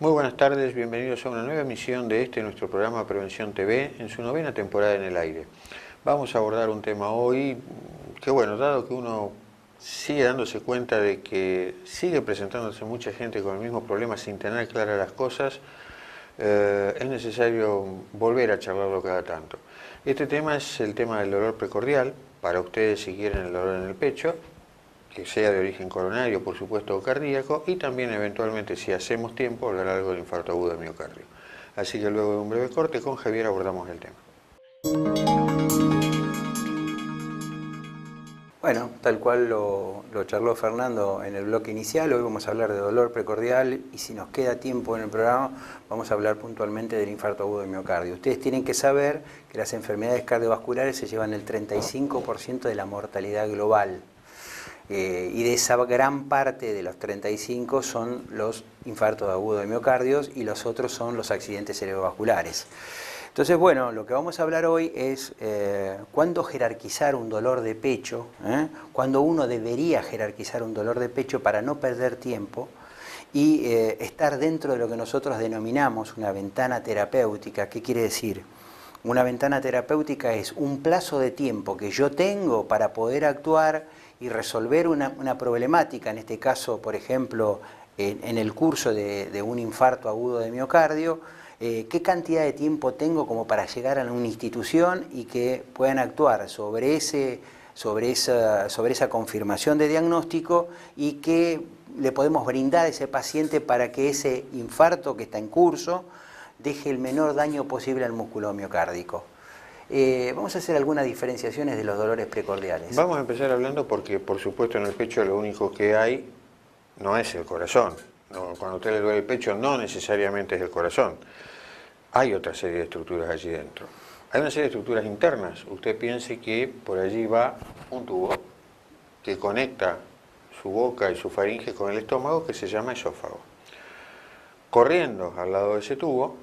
Muy buenas tardes, bienvenidos a una nueva emisión de nuestro programa Prevención TV en su 9ª temporada en el aire. Vamos a abordar un tema hoy que, bueno, dado que uno sigue dándose cuenta de que sigue presentándose mucha gente con el mismo problema sin tener claras las cosas, es necesario volver a charlarlo cada tanto. Este tema es el tema del dolor precordial, para ustedes si quieren el dolor en el pecho, que sea de origen coronario, por supuesto, o cardíaco, y también eventualmente, si hacemos tiempo, hablar algo del infarto agudo de miocardio. Así que luego de un breve corte, con Javier abordamos el tema. Bueno, tal cual lo charló Fernando en el bloque inicial, hoy vamos a hablar de dolor precordial y si nos queda tiempo en el programa vamos a hablar puntualmente del infarto agudo de miocardio. Ustedes tienen que saber que las enfermedades cardiovasculares se llevan el 35% de la mortalidad global. Y de esa gran parte de los 35 son los infartos agudos de miocardios y los otros son los accidentes cerebrovasculares. Entonces, bueno, lo que vamos a hablar hoy es cuándo jerarquizar un dolor de pecho, cuándo uno debería jerarquizar un dolor de pecho para no perder tiempo y estar dentro de lo que nosotros denominamos una ventana terapéutica. ¿Qué quiere decir? Una ventana terapéutica es un plazo de tiempo que yo tengo para poder actuar y resolver una problemática, en este caso, por ejemplo, en el curso de un infarto agudo de miocardio, qué cantidad de tiempo tengo como para llegar a una institución y que puedan actuar sobre esa confirmación de diagnóstico y qué le podemos brindar a ese paciente para que ese infarto que está en curso deje el menor daño posible al músculo miocárdico. Vamos a hacer algunas diferenciaciones de los dolores precordiales. Vamos a empezar hablando porque, por supuesto, en el pecho lo único que hay no es el corazón. No, cuando a usted le duele el pecho no necesariamente es el corazón. Hay otra serie de estructuras allí dentro. Hay una serie de estructuras internas. Usted piense que por allí va un tubo que conecta su boca y su faringe con el estómago, que se llama esófago. Corriendo al lado de ese tubo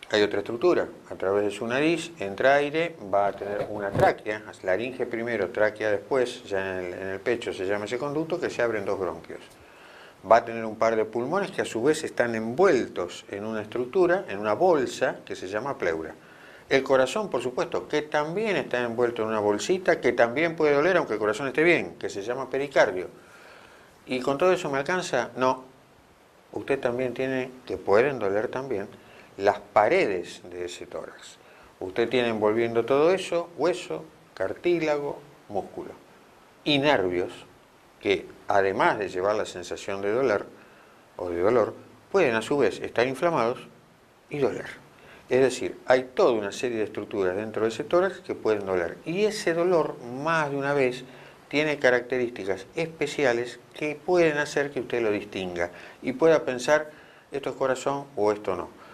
hay otra estructura. A través de su nariz entra aire, va a tener una tráquea, laringe primero, tráquea después, ya en el pecho se llama ese conducto, que se abren dos bronquios. Va a tener un par de pulmones que a su vez están envueltos en una estructura, en una bolsa que se llama pleura. El corazón, por supuesto, que también está envuelto en una bolsita, que también puede doler aunque el corazón esté bien, que se llama pericardio. ¿Y con todo eso me alcanza? No. Usted también tiene, que pueden doler también, las paredes de ese tórax. Usted tiene envolviendo todo eso, hueso, cartílago, músculo y nervios que, además de llevar la sensación de dolor, pueden a su vez estar inflamados y doler. Es decir, hay toda una serie de estructuras dentro de ese tórax que pueden doler. Y ese dolor, más de una vez, tiene características especiales que pueden hacer que usted lo distinga y pueda pensar, esto es corazón o esto no.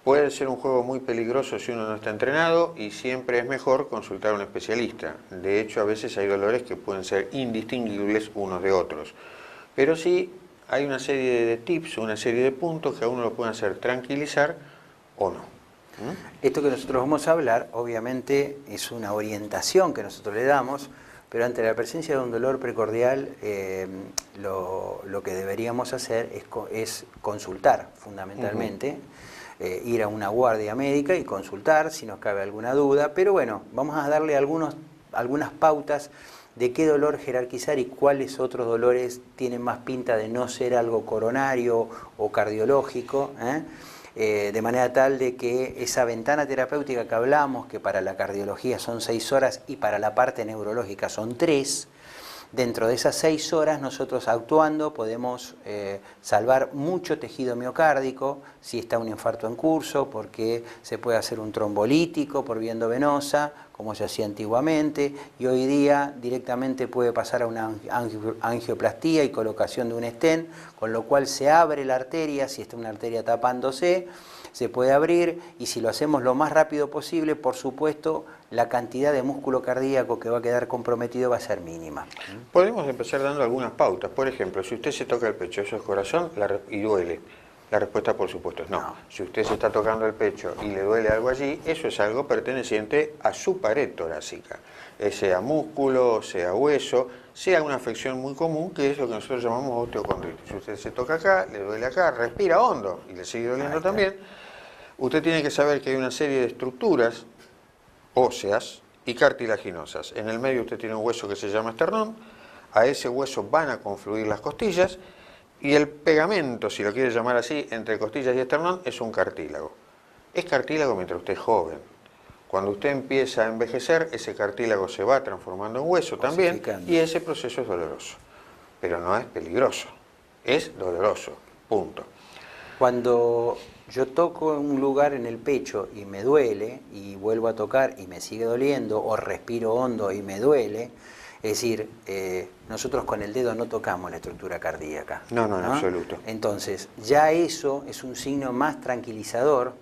Puede ser un juego muy peligroso si uno no está entrenado y siempre es mejor consultar a un especialista. De hecho, a veces hay dolores que pueden ser indistinguibles unos de otros. Pero sí hay una serie de tips, una serie de puntos que a uno lo pueden hacer tranquilizar o no. Esto que nosotros vamos a hablar, obviamente, es una orientación que nosotros le damos, pero ante la presencia de un dolor precordial, lo que deberíamos hacer es consultar, fundamentalmente. Ir a una guardia médica y consultar si nos cabe alguna duda, pero bueno, vamos a darle algunas pautas de qué dolor jerarquizar y cuáles otros dolores tienen más pinta de no ser algo coronario o cardiológico, de manera tal de que esa ventana terapéutica que hablamos, que para la cardiología son 6 horas y para la parte neurológica son 3, dentro de esas 6 horas nosotros actuando podemos salvar mucho tejido miocárdico si está un infarto en curso, porque se puede hacer un trombolítico por vía endovenosa, como se hacía antiguamente, y hoy día directamente puede pasar a una angioplastía y colocación de un stent, con lo cual se abre la arteria, si está una arteria tapándose, se puede abrir, y si lo hacemos lo más rápido posible, por supuesto, la cantidad de músculo cardíaco que va a quedar comprometido va a ser mínima. Podemos empezar dando algunas pautas. Por ejemplo, si usted se toca el pecho, eso es corazón y duele. La respuesta, por supuesto, es no. Si usted se está tocando el pecho y le duele algo allí, eso es algo perteneciente a su pared torácica. Sea músculo, sea hueso, sea una afección muy común, que es lo que nosotros llamamos osteocondritis. Si usted se toca acá, le duele acá, respira hondo y le sigue doliendo también, usted tiene que saber que hay una serie de estructuras óseas y cartilaginosas. En el medio usted tiene un hueso que se llama esternón, a ese hueso van a confluir las costillas, y el pegamento, si lo quiere llamar así, entre costillas y esternón es un cartílago. Es cartílago mientras usted es joven. Cuando usted empieza a envejecer, ese cartílago se va transformando en hueso también, y ese proceso es doloroso. Pero no es peligroso, es doloroso, punto. Cuando yo toco un lugar en el pecho y me duele, y vuelvo a tocar y me sigue doliendo, o respiro hondo y me duele, es decir, nosotros con el dedo no tocamos la estructura cardíaca. No, en absoluto. Entonces, ya eso es un signo más tranquilizador,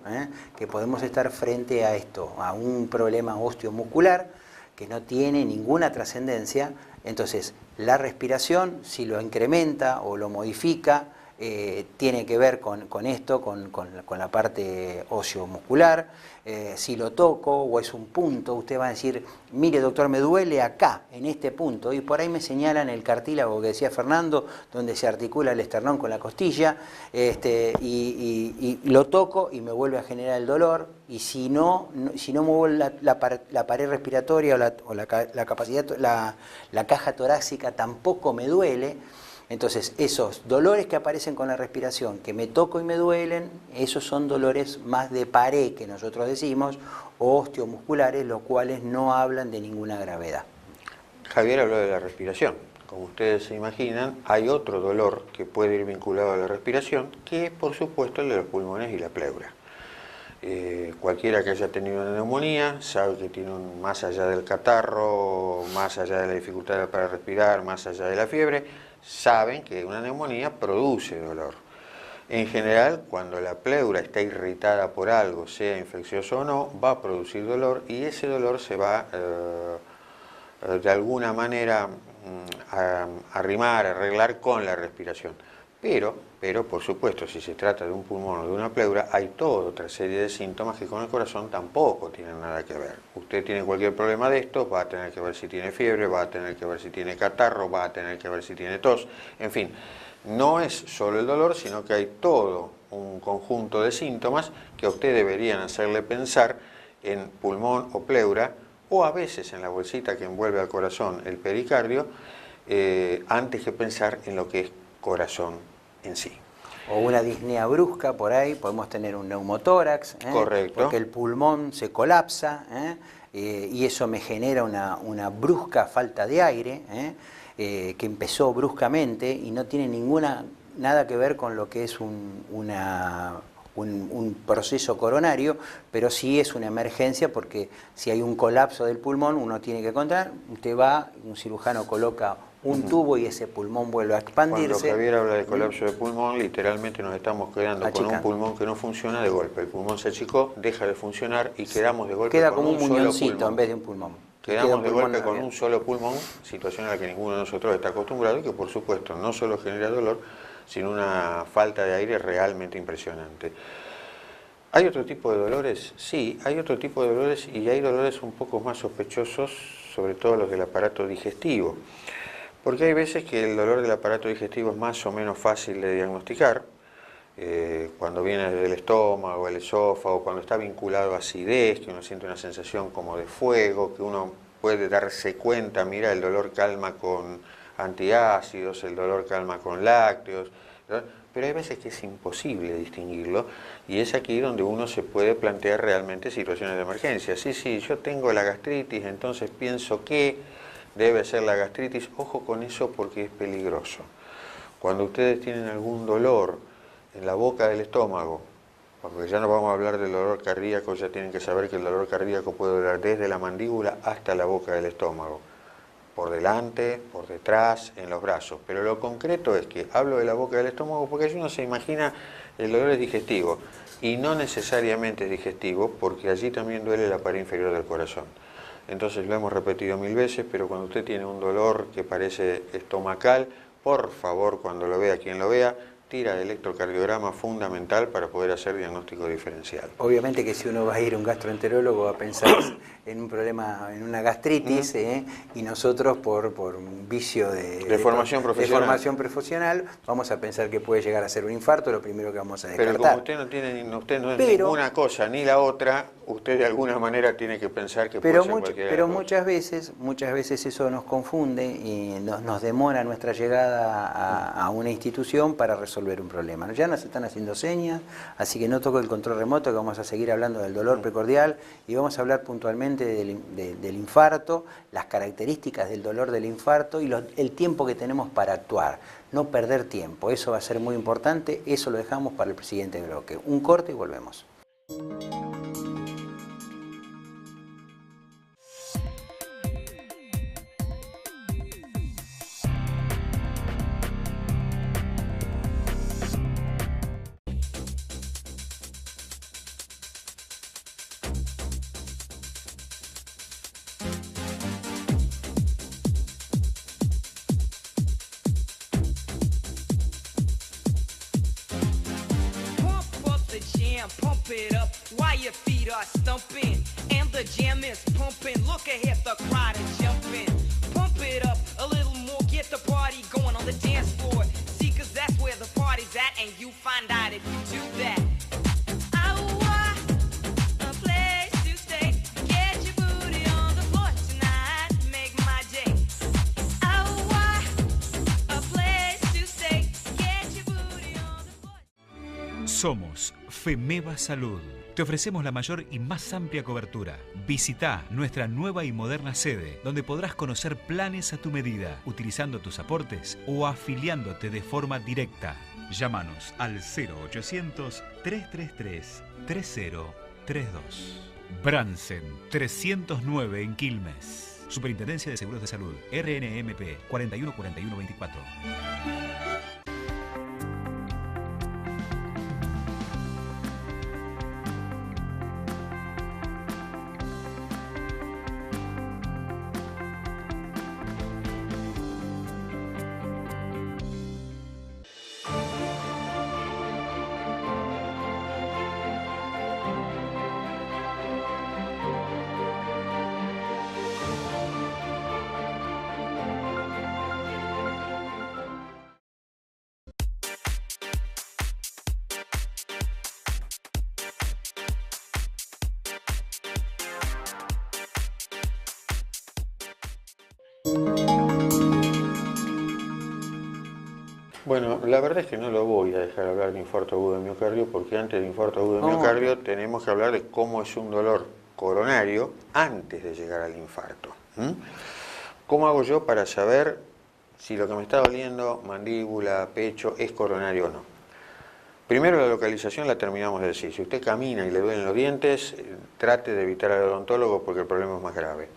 que podemos estar frente a esto, a un problema osteomuscular que no tiene ninguna trascendencia. Entonces, la respiración, si lo incrementa o lo modifica, tiene que ver con esto, con la parte óseo-muscular. Si lo toco o es un punto, usted va a decir, mire doctor, me duele acá, en este punto, y por ahí me señalan el cartílago que decía Fernando, donde se articula el esternón con la costilla, y lo toco y me vuelve a generar el dolor, y si no muevo la pared respiratoria o la capacidad, la caja torácica tampoco me duele. Entonces, esos dolores que aparecen con la respiración, que me toco y me duelen, esos son dolores más de pared, que nosotros decimos, o osteomusculares, los cuales no hablan de ninguna gravedad. Javier habló de la respiración. Como ustedes se imaginan, hay otro dolor que puede ir vinculado a la respiración, que es, por supuesto, el de los pulmones y la pleura. Cualquiera que haya tenido una neumonía sabe que tiene más allá del catarro, más allá de la dificultad para respirar, más allá de la fiebre, saben que una neumonía produce dolor. En general, cuando la pleura está irritada por algo, sea infeccioso o no, va a producir dolor, y ese dolor se va de alguna manera a arrimar, a arreglar con la respiración. Pero, por supuesto, si se trata de un pulmón o de una pleura, hay toda otra serie de síntomas que con el corazón tampoco tienen nada que ver. Usted tiene cualquier problema de esto, va a tener que ver si tiene fiebre, va a tener que ver si tiene catarro, va a tener que ver si tiene tos, en fin. No es solo el dolor, sino que hay todo un conjunto de síntomas que a usted deberían hacerle pensar en pulmón o pleura, o a veces en la bolsita que envuelve al corazón, el pericardio, antes que pensar en lo que es corazón en sí. O una disnea brusca por ahí, podemos tener un neumotórax, Correcto. Porque el pulmón se colapsa, y eso me genera una brusca falta de aire, que empezó bruscamente y no tiene nada que ver con lo que es un proceso coronario, pero sí es una emergencia, porque si hay un colapso del pulmón, uno tiene que contar, usted va, un cirujano coloca un tubo y ese pulmón vuelve a expandirse. Cuando Javier habla de colapso de pulmón, literalmente nos estamos quedando con un pulmón que no funciona de golpe. El pulmón se achicó, deja de funcionar y quedamos de golpe queda con como un muñoncito pulmón. En vez de un pulmón. Quedamos de golpe con un solo pulmón, situación a la que ninguno de nosotros está acostumbrado, y que por supuesto no solo genera dolor, sino una falta de aire realmente impresionante. ¿Hay otro tipo de dolores? Sí, hay otro tipo de dolores, y hay dolores un poco más sospechosos, sobre todo los del aparato digestivo. Porque hay veces que el dolor del aparato digestivo es más o menos fácil de diagnosticar, cuando viene del estómago, el esófago, cuando está vinculado a acidez, que uno siente una sensación como de fuego, que uno puede darse cuenta, mira, el dolor calma con antiácidos, el dolor calma con lácteos, ¿no? Pero hay veces que es imposible distinguirlo y es aquí donde uno se puede plantear realmente situaciones de emergencia. Sí, yo tengo la gastritis, entonces pienso que debe ser la gastritis. Ojo con eso porque es peligroso. Cuando ustedes tienen algún dolor en la boca del estómago, porque ya no vamos a hablar del dolor cardíaco, ya tienen que saber que el dolor cardíaco puede durar desde la mandíbula hasta la boca del estómago. Por delante, por detrás, en los brazos. Pero lo concreto es que hablo de la boca del estómago porque uno se imagina el dolor es digestivo y no necesariamente es digestivo porque allí también duele la pared inferior del corazón. Entonces lo hemos repetido 1000 veces, pero cuando usted tiene un dolor que parece estomacal, por favor, cuando lo vea, quien lo vea, tira de electrocardiograma, fundamental para poder hacer diagnóstico diferencial. Obviamente que si uno va a ir a un gastroenterólogo va a pensar en un problema, en una gastritis, y nosotros por un vicio de formación profesional vamos a pensar que puede llegar a ser un infarto, lo primero que vamos a descartar. Pero como usted no es ninguna cosa ni la otra, usted de alguna manera tiene que pensar que puede ser cualquiera de las cosas. Muchas veces eso nos confunde y nos demora nuestra llegada a una institución para resolver un problema. Ya nos están haciendo señas, así que no toco el control remoto, que vamos a seguir hablando del dolor precordial y vamos a hablar puntualmente del infarto, las características del dolor del infarto y el tiempo que tenemos para actuar. No perder tiempo, eso va a ser muy importante, eso lo dejamos para el siguiente bloque. Un corte y volvemos. Pump it up while your feet are stumping and the jam is pumping. Look ahead, the crowd is jumping. Pump it up a little more, get the party going on the dance floor. See, cause that's where the party's at, and you find out if you do that. Somos FEMEVA Salud. Te ofrecemos la mayor y más amplia cobertura. Visita nuestra nueva y moderna sede, donde podrás conocer planes a tu medida, utilizando tus aportes o afiliándote de forma directa. Llámanos al 0800-333-3032. Bransen 309 en Quilmes. Superintendencia de Seguros de Salud. RNMP 414124. Bueno, la verdad es que no lo voy a dejar hablar de infarto agudo de miocardio, porque antes de infarto agudo de miocardio tenemos que hablar de cómo es un dolor coronario antes de llegar al infarto. ¿Cómo hago yo para saber si lo que me está doliendo, mandíbula, pecho, es coronario o no? Primero, la localización la terminamos de decir. Si usted camina y le duelen los dientes, trate de evitar al odontólogo porque el problema es más grave.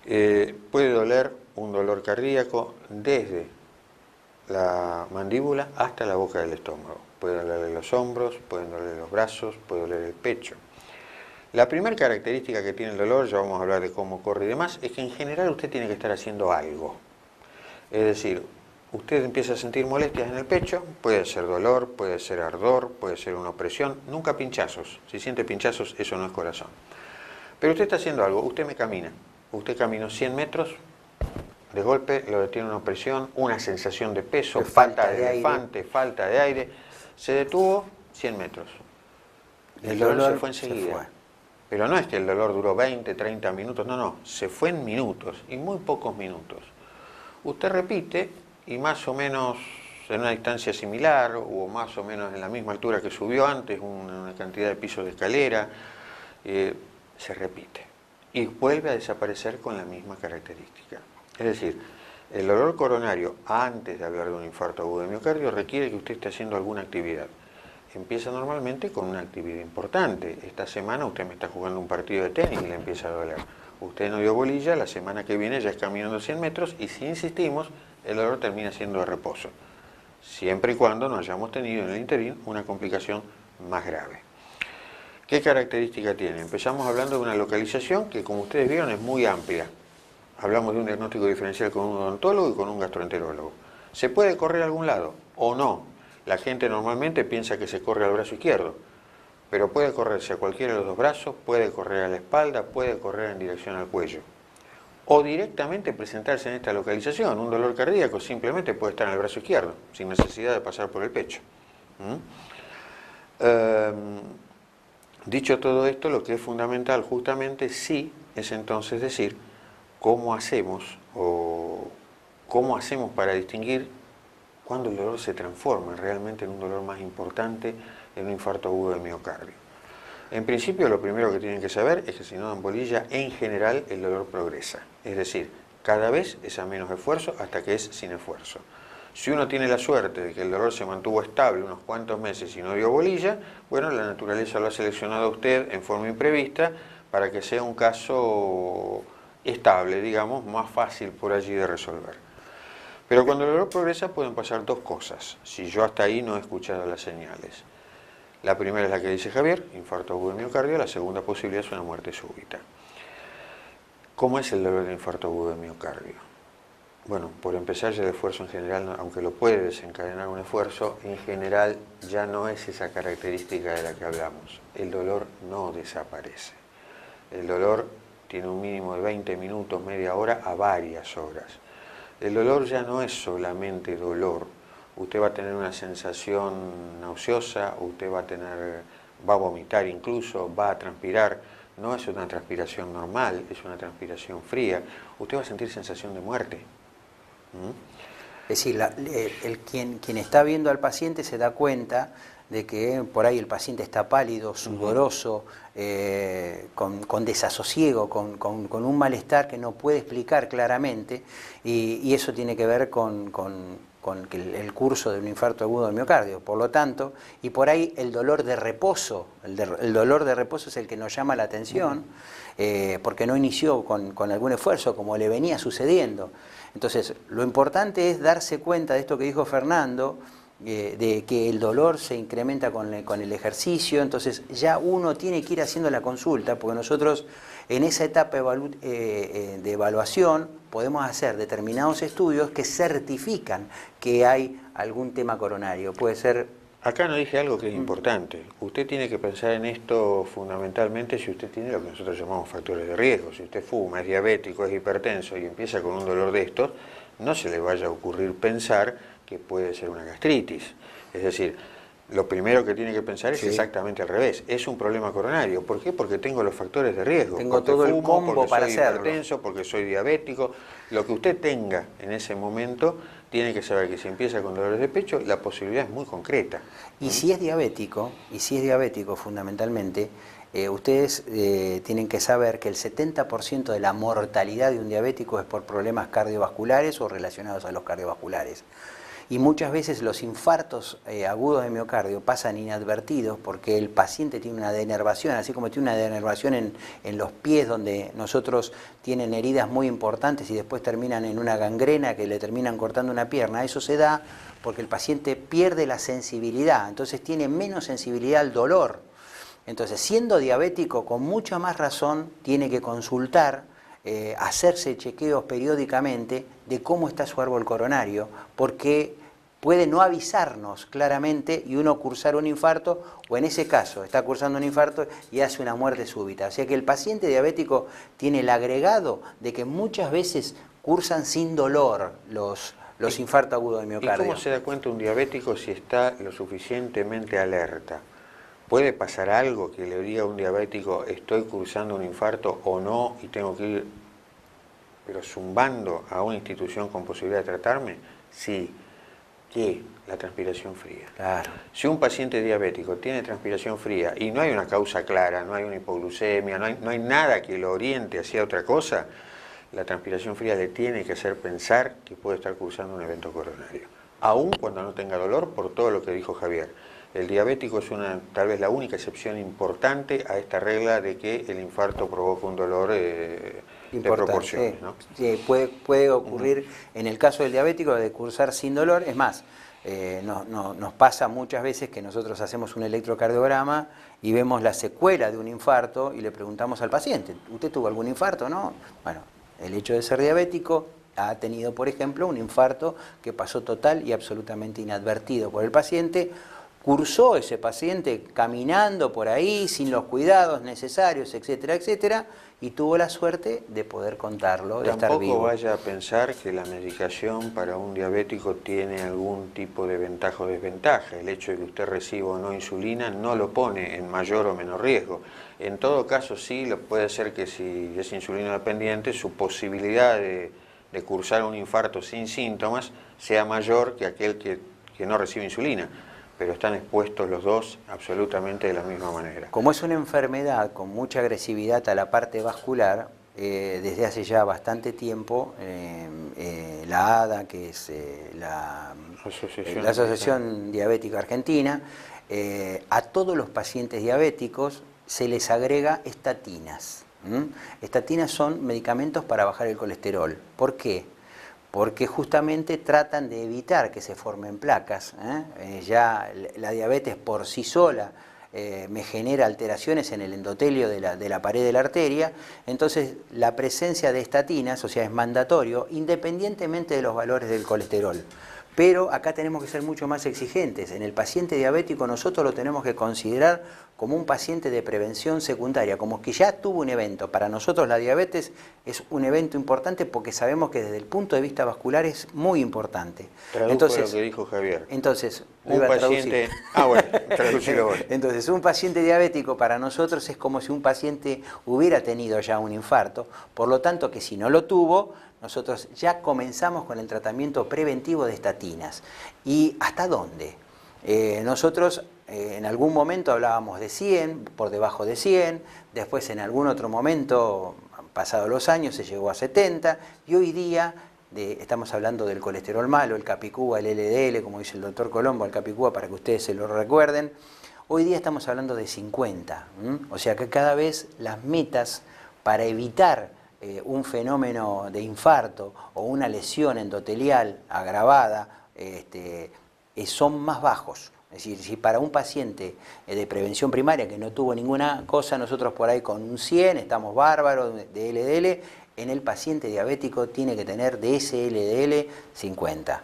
Puede doler un dolor cardíaco desde la mandíbula hasta la boca del estómago. Puede doler los hombros, pueden doler los brazos, puede doler el pecho. La primera característica que tiene el dolor, ya vamos a hablar de cómo corre y demás, es que en general usted tiene que estar haciendo algo. Es decir, usted empieza a sentir molestias en el pecho, puede ser dolor, puede ser ardor, puede ser una opresión, nunca pinchazos. Si siente pinchazos, eso no es corazón. Pero usted está haciendo algo, usted caminó 100 metros, de golpe lo detiene una opresión, una sensación de peso, falta de elefante, falta de aire, se detuvo 100 metros. El dolor se fue enseguida. Pero no es que el dolor duró 20, 30 minutos, no, se fue en minutos, y muy pocos minutos. Usted repite, y más o menos en una distancia similar, o más o menos en la misma altura que subió antes, una cantidad de pisos de escalera, se repite. Y vuelve a desaparecer con la misma característica. Es decir, el dolor coronario, antes de hablar de un infarto agudo de miocardio, requiere que usted esté haciendo alguna actividad. Empieza normalmente con una actividad importante. Esta semana usted me está jugando un partido de tenis y le empieza a doler. Usted no dio bolilla, la semana que viene ya es caminando 100 metros y si insistimos, el dolor termina siendo de reposo. Siempre y cuando no hayamos tenido en el interín una complicación más grave. ¿Qué característica tiene? Empezamos hablando de una localización que, como ustedes vieron, es muy amplia. Hablamos de un diagnóstico diferencial con un odontólogo y con un gastroenterólogo. ¿Se puede correr a algún lado o no? La gente normalmente piensa que se corre al brazo izquierdo, pero puede correrse a cualquiera de los dos brazos, puede correr a la espalda, puede correr en dirección al cuello. O directamente presentarse en esta localización. Un dolor cardíaco simplemente puede estar en el brazo izquierdo, sin necesidad de pasar por el pecho. Dicho todo esto, lo que es fundamental justamente sí es entonces decir cómo hacemos para distinguir cuando el dolor se transforma realmente en un dolor más importante, en un infarto agudo de miocardio. En principio, lo primero que tienen que saber es que si no dan bolilla, en general el dolor progresa. Es decir, cada vez es a menos esfuerzo hasta que es sin esfuerzo. Si uno tiene la suerte de que el dolor se mantuvo estable unos cuantos meses y no dio bolilla, bueno, la naturaleza lo ha seleccionado a usted en forma imprevista para que sea un caso estable, digamos, más fácil por allí de resolver. Pero cuando el dolor progresa pueden pasar dos cosas, si yo hasta ahí no he escuchado las señales. La primera es la que dice Javier, infarto agudo de miocardio, la segunda posibilidad es una muerte súbita. ¿Cómo es el dolor de infarto agudo de miocardio? Bueno, por empezar ya el esfuerzo en general, aunque lo puede desencadenar un esfuerzo, en general ya no es esa característica de la que hablamos. El dolor no desaparece. El dolor tiene un mínimo de 20 minutos, media hora a varias horas. El dolor ya no es solamente dolor. Usted va a tener una sensación nauseosa, usted va a vomitar incluso, va a transpirar. No es una transpiración normal, es una transpiración fría. Usted va a sentir sensación de muerte. Es decir, quien está viendo al paciente se da cuenta de que por ahí el paciente está pálido, sudoroso, con desasosiego, con un malestar que no puede explicar claramente, y eso tiene que ver con el curso de un infarto agudo del miocardio. Por lo tanto, y por ahí el dolor de reposo, el dolor de reposo es el que nos llama la atención, porque no inició con algún esfuerzo como le venía sucediendo. Entonces, lo importante es darse cuenta de esto que dijo Fernando, de que el dolor se incrementa con el ejercicio. Entonces ya uno tiene que ir haciendo la consulta, porque nosotros en esa etapa de evaluación podemos hacer determinados estudios que certifican que hay algún tema coronario. Puede ser... Acá no dije algo que es importante. Usted tiene que pensar en esto fundamentalmente si usted tiene lo que nosotros llamamos factores de riesgo. Si usted fuma, es diabético, es hipertenso y empieza con un dolor de estos, no se le vaya a ocurrir pensar que puede ser una gastritis. Es decir, lo primero que tiene que pensar es exactamente al revés. Es un problema coronario. ¿Por qué? Porque tengo los factores de riesgo. Tengo todo el combo para hacerlo. Porque soy hipertenso, porque soy diabético. Lo que usted tenga en ese momento, tiene que saber que si empieza con dolores de pecho, la posibilidad es muy concreta. Y si es diabético fundamentalmente, ustedes tienen que saber que el 70% de la mortalidad de un diabético es por problemas cardiovasculares o relacionados a los cardiovasculares. Y muchas veces los infartos agudos de miocardio pasan inadvertidos porque el paciente tiene una denervación, así como tiene una denervación en los pies, donde nosotros tienen heridas muy importantes y después terminan en una gangrena que le terminan cortando una pierna. Eso se da porque el paciente pierde la sensibilidad, entonces tiene menos sensibilidad al dolor. Entonces, siendo diabético, con mucha más razón, tiene que consultar, hacerse chequeos periódicamente de cómo está su árbol coronario, porque puede no avisarnos claramente y uno cursar un infarto, o en ese caso está cursando un infarto y hace una muerte súbita. O sea que el paciente diabético tiene el agregado de que muchas veces cursan sin dolor los infartos agudos de miocardio. ¿Y cómo se da cuenta un diabético si está lo suficientemente alerta? ¿Puede pasar algo que le diga a un diabético estoy cursando un infarto o no y tengo que ir, pero zumbando a una institución con posibilidad de tratarme? Sí. ¿Qué? La transpiración fría. Claro. Si un paciente diabético tiene transpiración fría y no hay una causa clara, no hay una hipoglucemia, no hay nada que lo oriente hacia otra cosa, la transpiración fría le tiene que hacer pensar que puede estar cursando un evento coronario. Aún cuando no tenga dolor, por todo lo que dijo Javier. El diabético es tal vez la única excepción importante a esta regla de que el infarto provoca un dolor de proporciones, ¿no? Sí, puede ocurrir en el caso del diabético de cursar sin dolor. Es más, nos pasa muchas veces que nosotros hacemos un electrocardiograma y vemos la secuela de un infarto y le preguntamos al paciente, ¿usted tuvo algún infarto? ¿No? Bueno, el hecho de ser diabético ha tenido, por ejemplo, un infarto que pasó total y absolutamente inadvertido por el paciente. Cursó ese paciente caminando por ahí, sin los cuidados necesarios, etcétera, etcétera, y tuvo la suerte de poder contarlo, de estar vivo. Tampoco vaya a pensar que la medicación para un diabético tiene algún tipo de ventaja o desventaja. El hecho de que usted reciba o no insulina no lo pone en mayor o menor riesgo. En todo caso, sí, puede ser que si es insulino dependiente, su posibilidad de cursar un infarto sin síntomas sea mayor que aquel que no recibe insulina. Pero están expuestos los dos absolutamente de la misma manera. Como es una enfermedad con mucha agresividad a la parte vascular, desde hace ya bastante tiempo, la ADA, que es la Asociación Diabética Argentina, a todos los pacientes diabéticos se les agrega estatinas. Estatinas son medicamentos para bajar el colesterol. ¿Por qué? Porque justamente tratan de evitar que se formen placas. Ya la diabetes por sí sola me genera alteraciones en el endotelio de la pared de la arteria, entonces la presencia de estatinas, o sea, es mandatorio, independientemente de los valores del colesterol. Pero acá tenemos que ser mucho más exigentes. En el paciente diabético nosotros lo tenemos que considerar como un paciente de prevención secundaria, como que ya tuvo un evento. Para nosotros la diabetes es un evento importante porque sabemos que desde el punto de vista vascular es muy importante. Traduzco lo que dijo Javier. Entonces, un paciente... traducilo vos. Entonces, un paciente diabético para nosotros es como si un paciente hubiera tenido ya un infarto. Por lo tanto, que si no lo tuvo, nosotros ya comenzamos con el tratamiento preventivo de estatinas. ¿Y hasta dónde? Nosotros en algún momento hablábamos de 100, por debajo de 100, después en algún otro momento, pasados los años, se llegó a 70, y hoy día estamos hablando del colesterol malo, el Capicúa, el LDL, como dice el doctor Colombo, el Capicúa, para que ustedes se lo recuerden. Hoy día estamos hablando de 50, o sea que cada vez las metas para evitar un fenómeno de infarto o una lesión endotelial agravada son más bajos. Es decir, si para un paciente de prevención primaria que no tuvo ninguna cosa, nosotros por ahí con un 100 estamos bárbaros de LDL, en el paciente diabético tiene que tener de ese LDL 50.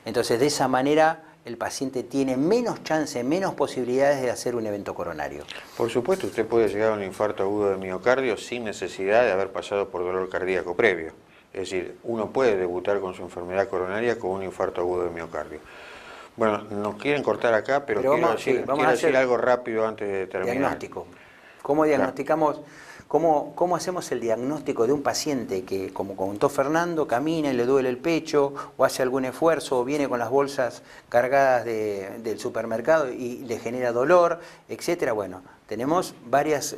Entonces, de esa manera el paciente tiene menos chance, menos posibilidades de hacer un evento coronario. Por supuesto, usted puede llegar a un infarto agudo de miocardio sin necesidad de haber pasado por dolor cardíaco previo. Es decir, uno puede debutar con su enfermedad coronaria con un infarto agudo de miocardio. Bueno, nos quieren cortar acá, pero quiero decir algo rápido antes de terminar. Diagnóstico. ¿Cómo diagnosticamos? ¿Cómo hacemos el diagnóstico de un paciente que, como contó Fernando, camina y le duele el pecho o hace algún esfuerzo o viene con las bolsas cargadas del supermercado y le genera dolor, etcétera? Bueno, tenemos varios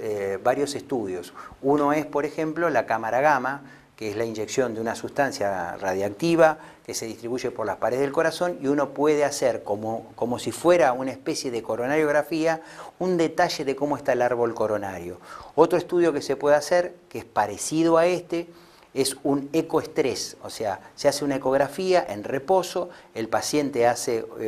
estudios. Uno es, por ejemplo, la cámara gamma, que es la inyección de una sustancia radiactiva que se distribuye por las paredes del corazón, y uno puede hacer como si fuera una especie de coronariografía, un detalle de cómo está el árbol coronario. Otro estudio que se puede hacer, que es parecido a este, es un ecoestrés, o sea, se hace una ecografía en reposo, el paciente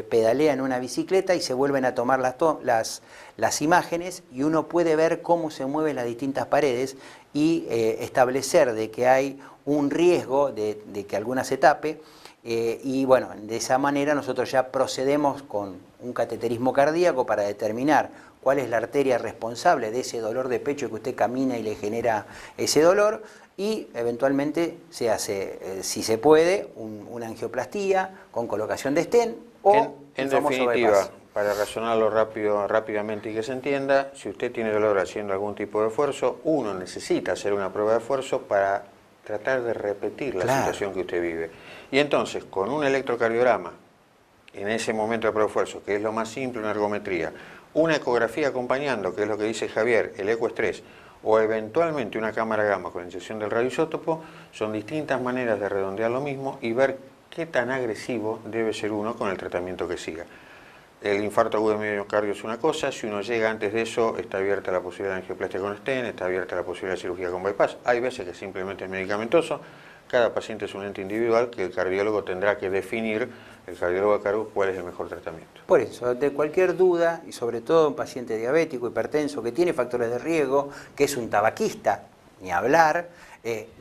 pedalea en una bicicleta y se vuelven a tomar las imágenes y uno puede ver cómo se mueven las distintas paredes y establecer de que hay un riesgo de que alguna se tape. Y bueno, de esa manera nosotros ya procedemos con un cateterismo cardíaco para determinar cuál es la arteria responsable de ese dolor de pecho que usted camina y le genera ese dolor, y eventualmente se hace, si se puede, una angioplastía con colocación de stent o en definitiva, para razonarlo rápidamente y que se entienda, si usted tiene dolor haciendo algún tipo de esfuerzo, uno necesita hacer una prueba de esfuerzo para tratar de repetir la situación que usted vive. Y entonces, con un electrocardiograma, en ese momento de prueba de esfuerzo, que es lo más simple, una ergometría, una ecografía acompañando, que es lo que dice Javier, el ecoestrés, o eventualmente una cámara gamma con inyección del radioisótopo, son distintas maneras de redondear lo mismo y ver qué tan agresivo debe ser uno con el tratamiento que siga. El infarto agudo de miocardio es una cosa, si uno llega antes de eso, está abierta la posibilidad de angioplastia con stent, está abierta la posibilidad de cirugía con bypass. Hay veces que simplemente es medicamentoso. Cada paciente es un ente individual que el cardiólogo tendrá que definir, el cardiólogo a cargo, cuál es el mejor tratamiento. Por eso, de cualquier duda, y sobre todo un paciente diabético, hipertenso, que tiene factores de riesgo, que es un tabaquista, ni hablar,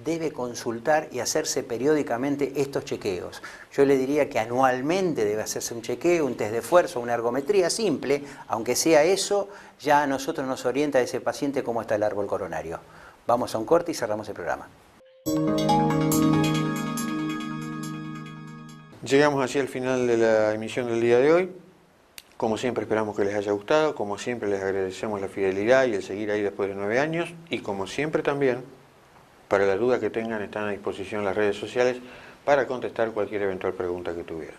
debe consultar y hacerse periódicamente estos chequeos. Yo le diría que anualmente debe hacerse un chequeo, un test de esfuerzo, una ergometría simple, aunque sea eso, ya a nosotros nos orienta a ese paciente cómo está el árbol coronario. Vamos a un corte y cerramos el programa. Llegamos así al final de la emisión del día de hoy. Como siempre esperamos que les haya gustado, como siempre les agradecemos la fidelidad y el seguir ahí después de 9 años, y como siempre también, para la duda que tengan, están a disposición las redes sociales para contestar cualquier eventual pregunta que tuvieran.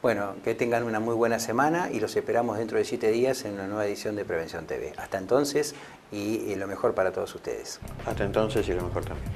Bueno, que tengan una muy buena semana y los esperamos dentro de 7 días en una nueva edición de Prevención TV. Hasta entonces y lo mejor para todos ustedes. Hasta entonces y lo mejor también.